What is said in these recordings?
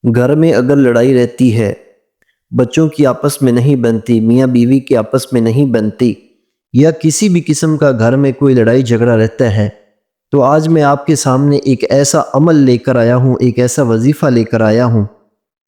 گھر میں اگر لڑائی رہتی ہے، بچوں کی آپس میں نہیں بنتی، میاں بیوی کی آپس میں نہیں بنتی، یا کسی بھی قسم کا گھر میں کوئی لڑائی جھگڑا رہتا ہے، تو آج میں آپ کے سامنے ایک ایسا عمل لے کر آیا ہوں، ایک ایسا وظیفہ لے کر آیا ہوں۔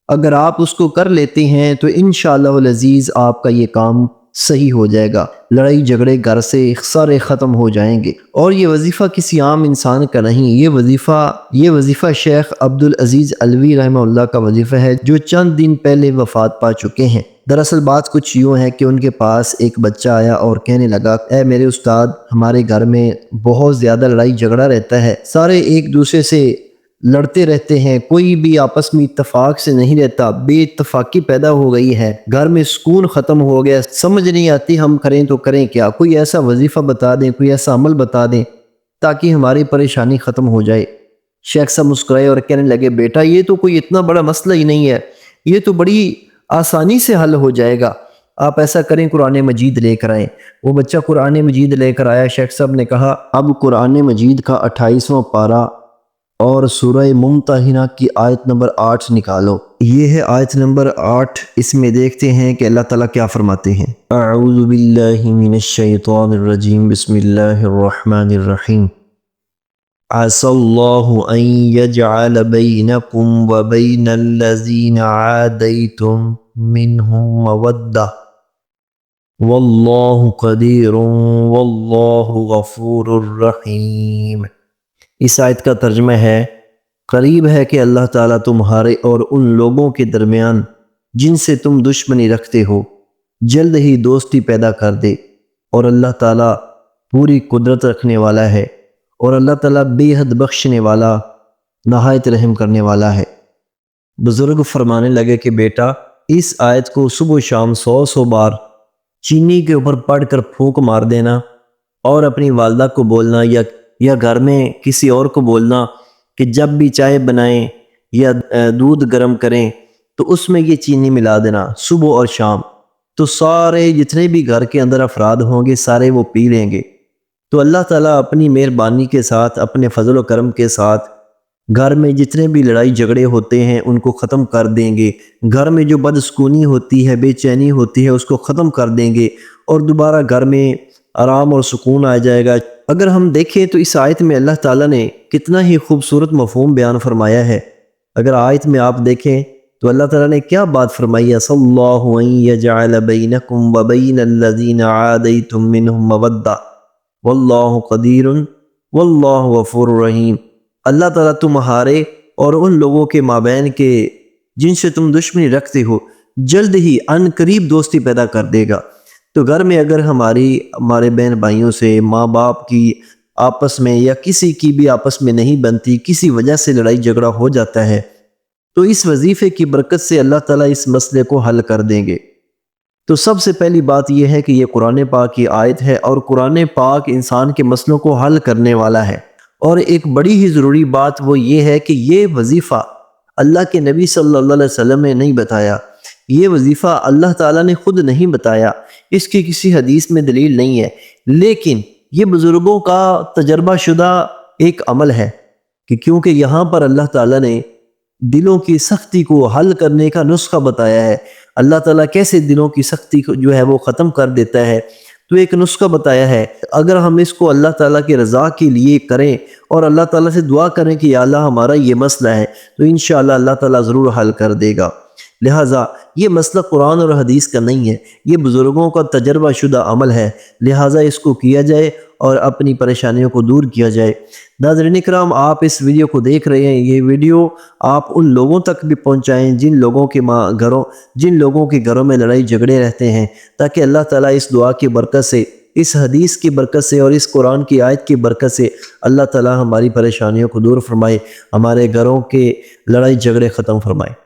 اگر آپ اس کو کر لیتے ہیں تو انشاءاللہ العزیز آپ کا یہ کام صحیح ہو جائے گا، لڑائی جھگڑے گھر سے سارے ختم ہو جائیں گے۔ اور یہ وظیفہ کسی عام انسان کا نہیں، یہ وظیفہ شیخ عبدالعزیز علوی رحمہ اللہ کا وظیفہ ہے، جو چند دن پہلے وفات پا چکے ہیں۔ دراصل بات کچھ یوں ہے کہ ان کے پاس ایک بچہ آیا اور کہنے لگا، اے میرے استاد، ہمارے گھر میں بہت زیادہ لڑائی جھگڑا رہتا ہے، سارے ایک دوسرے سے لڑتے رہتے ہیں، کوئی بھی آپس میں اتفاق سے نہیں رہتا، بے اتفاقی پیدا ہو گئی ہے، گھر میں سکون ختم ہو گیا، سمجھ نہیں آتی ہم کریں تو کریں کیا، کوئی ایسا وظیفہ بتا دیں، کوئی ایسا عمل بتا دیں تاکہ ہماری پریشانی ختم ہو جائے۔ شیخ صاحب مسکرائے اور کہنے لگے، بیٹا یہ تو کوئی اتنا بڑا مسئلہ ہی نہیں ہے، یہ تو بڑی آسانی سے حل ہو جائے گا، آپ ایسا کریں قرآن مجید لے کر آئیں۔ وہ بچہ قرآن مجید لے کر آیا۔ شیخ صاحب نے کہا، اب قرآن مجید کا 28واں پارہ اور سورہ ممتحنہ کی آیت نمبر 8 نکالو۔ یہ ہے آیت نمبر 8، اس میں دیکھتے ہیں کہ اللہ تعالیٰ کیا فرماتے ہیں۔ اعوذ باللہ من الشیطان الرجیم، بسم اللہ الرحمن الرحیم۔ عسى الله أن يجعل بينكم وبين الذين عاديتم منهم مودة والله قدير والله غفور رحيم۔ اس آیت کا ترجمہ ہے، قریب ہے کہ اللہ تعالیٰ تمہارے اور ان لوگوں کے درمیان جن سے تم دشمنی رکھتے ہو جلد ہی دوستی پیدا کر دے، اور اللہ تعالیٰ پوری قدرت رکھنے والا ہے، اور اللہ تعالیٰ بے حد بخشنے والا، نہایت رحم کرنے والا ہے۔ بزرگ فرمانے لگے کہ بیٹا، اس آیت کو صبح و شام 100 بار چینی کے اوپر پڑھ کر پھونک مار دینا، اور اپنی والدہ کو بولنا یا گھر میں کسی اور کو بولنا کہ جب بھی چائے بنائیں یا دودھ گرم کریں تو اس میں یہ چینی ملا دینا صبح اور شام، تو سارے جتنے بھی گھر کے اندر افراد ہوں گے سارے وہ پی لیں گے، تو اللہ تعالیٰ اپنی مہربانی کے ساتھ، اپنے فضل و کرم کے ساتھ گھر میں جتنے بھی لڑائی جھگڑے ہوتے ہیں ان کو ختم کر دیں گے، گھر میں جو بدسکونی ہوتی ہے، بے چینی ہوتی ہے، اس کو ختم کر دیں گے، اور دوبارہ گھر میں آرام اور سکون آ جائے گا۔ اگر ہم دیکھیں تو اس آیت میں اللہ تعالیٰ نے کتنا ہی خوبصورت مفہوم بیان فرمایا ہے۔ اگر آیت میں آپ دیکھیں تو اللہ تعالیٰ نے کیا بات فرمائی ہے، صلی اللہ ان یجعل بینکم وبین الذین عادیتم منہم مودہ واللہ قدیر واللہ غفور رحیم۔ اللہ تعالیٰ تمہارے اور ان لوگوں کے مابین کے جن سے تم دشمنی رکھتے ہو جلد ہی ان قریب دوستی پیدا کر دے گا۔ تو گھر میں اگر ہمارے بہن بھائیوں سے، ماں باپ کی آپس میں یا کسی کی بھی آپس میں نہیں بنتی، کسی وجہ سے لڑائی جھگڑا ہو جاتا ہے، تو اس وظیفے کی برکت سے اللہ تعالیٰ اس مسئلے کو حل کر دیں گے۔ تو سب سے پہلی بات یہ ہے کہ یہ قرآن پاک کی آیت ہے، اور قرآن پاک انسان کے مسئلوں کو حل کرنے والا ہے۔ اور ایک بڑی ہی ضروری بات وہ یہ ہے کہ یہ وظیفہ اللہ کے نبی صلی اللہ علیہ وسلم نے نہیں بتایا، یہ وظیفہ اللہ تعالیٰ نے خود نہیں بتایا، اس کی کسی حدیث میں دلیل نہیں ہے، لیکن یہ بزرگوں کا تجربہ شدہ ایک عمل ہے، کہ کیونکہ یہاں پر اللہ تعالیٰ نے دلوں کی سختی کو حل کرنے کا نسخہ بتایا ہے۔ اللہ تعالیٰ کیسے دلوں کی سختی کو جو ہے وہ ختم کر دیتا ہے، تو ایک نسخہ بتایا ہے۔ اگر ہم اس کو اللہ تعالیٰ کی رضا کے لیے کریں اور اللہ تعالیٰ سے دعا کریں کہ یا اللہ ہمارا یہ مسئلہ ہے، تو انشاءاللہ اللہ تعالیٰ ضرور حل کر دے گا۔ لہٰذا یہ مسئلہ قرآن اور حدیث کا نہیں ہے، یہ بزرگوں کا تجربہ شدہ عمل ہے، لہٰذا اس کو کیا جائے اور اپنی پریشانیوں کو دور کیا جائے۔ ناظرین کرام، آپ اس ویڈیو کو دیکھ رہے ہیں، یہ ویڈیو آپ ان لوگوں تک بھی پہنچائیں جن لوگوں کے گھروں میں لڑائی جھگڑے رہتے ہیں، تاکہ اللہ تعالیٰ اس دعا کی برکت سے، اس حدیث کی برکت سے اور اس قرآن کی آیت کی برکت سے اللہ تعالیٰ ہماری پریشانیوں کو دور فرمائے، ہمارے گھروں کے لڑائی جھگڑے ختم فرمائے۔